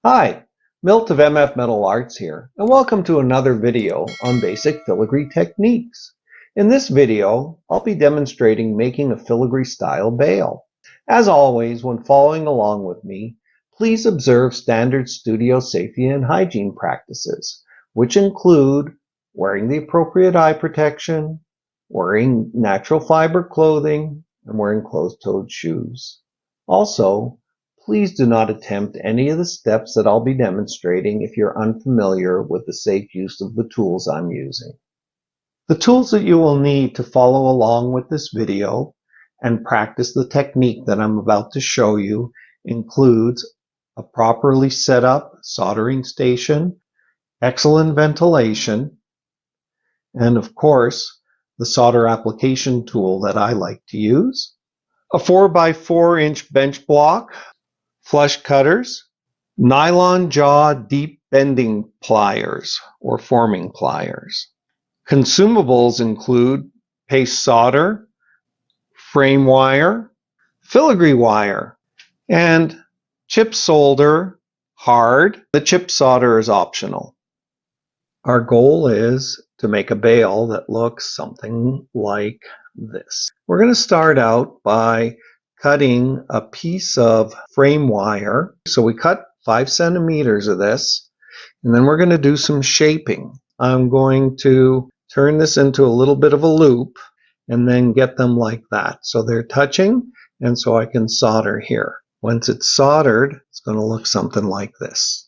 Hi, Milt of MF Metalarts here, and welcome to another video on basic filigree techniques. In this video, I'll be demonstrating making a filigree style bale. As always, when following along with me, please observe standard studio safety and hygiene practices, which include wearing the appropriate eye protection, wearing natural fiber clothing, and wearing closed-toed shoes. Also, please do not attempt any of the steps that I'll be demonstrating if you're unfamiliar with the safe use of the tools I'm using. The tools that you will need to follow along with this video and practice the technique that I'm about to show you includes a properly set up soldering station, excellent ventilation, and of course, the solder application tool that I like to use, a 4x4-inch bench block, flush cutters, nylon jaw deep bending pliers or forming pliers. Consumables include paste solder, frame wire, filigree wire, and chip solder hard. The chip solder is optional. Our goal is to make a bale that looks something like this. We're going to start out by cutting a piece of frame wire. So we cut 5 centimeters of this, and then we're going to do some shaping. I'm going to turn this into a little bit of a loop and then get them like that. So they're touching, and so I can solder here. Once it's soldered, it's going to look something like this.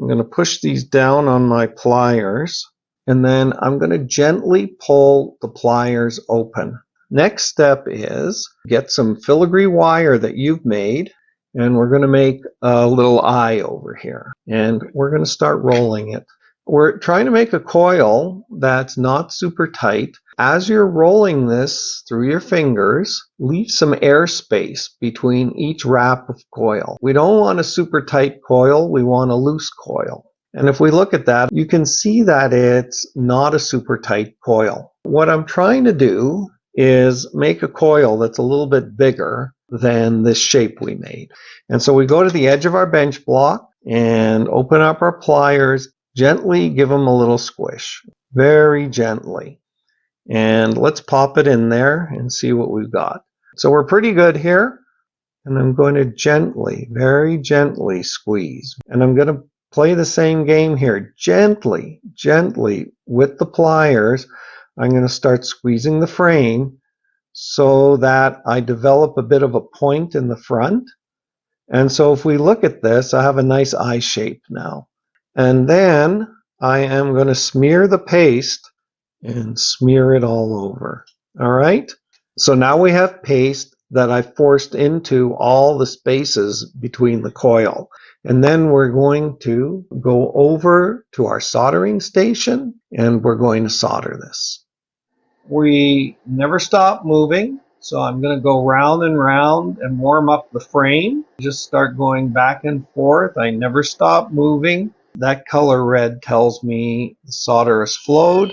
I'm going to push these down on my pliers, and then I'm going to gently pull the pliers open. Next step is get some filigree wire that you've made, and we're going to make a little eye over here, and we're going to start rolling it. We're trying to make a coil that's not super tight. As you're rolling this through your fingers, leave some airspace between each wrap of coil. We don't want a super tight coil, we want a loose coil. And if we look at that, you can see that it's not a super tight coil. What I'm trying to do is make a coil that's a little bit bigger than this shape we made. And so we go to the edge of our bench block and open up our pliers, gently give them a little squish, very gently. And let's pop it in there and see what we've got. So we're pretty good here. And I'm going to gently, very gently squeeze. And I'm going to play the same game here. Gently, gently with the pliers, I'm going to start squeezing the frame so that I develop a bit of a point in the front. And so if we look at this, I have a nice eye shape now. And then I am going to smear the paste and smear it all over. All right? So now we have paste that I forced into all the spaces between the coil. And then we're going to go over to our soldering station and we're going to solder this. We never stop moving, so I'm going to go round and round and warm up the frame. Just start going back and forth. I never stop moving. That color red tells me the solder has flowed.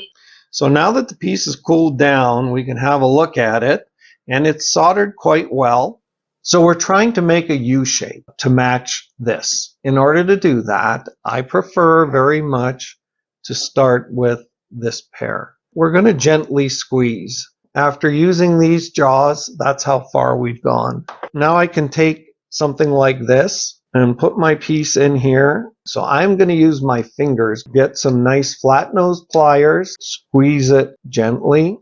So now that the piece is cooled down, we can have a look at it, and it's soldered quite well. So we're trying to make a U shape to match this. In order to do that, I prefer very much to start with this pair. We're going to gently squeeze. After using these jaws, that's how far we've gone. Now I can take something like this and put my piece in here. So I'm going to use my fingers, get some nice flat nose pliers, squeeze it gently.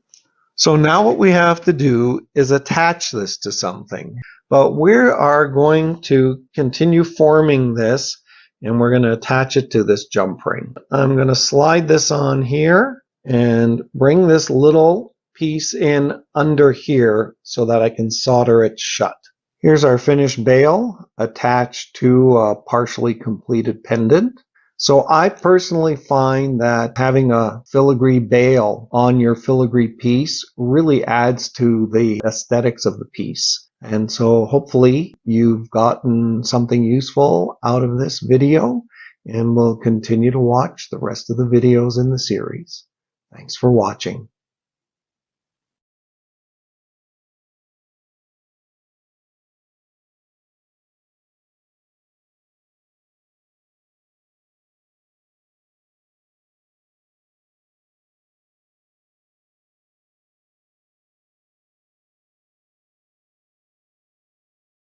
So now what we have to do is attach this to something. But we are going to continue forming this, and we're going to attach it to this jump ring. I'm going to slide this on here and bring this little piece in under here so that I can solder it shut. Here's our finished bale attached to a partially completed pendant. So I personally find that having a filigree bale on your filigree piece really adds to the aesthetics of the piece. And so hopefully you've gotten something useful out of this video, and will continue to watch the rest of the videos in the series. Thanks for watching.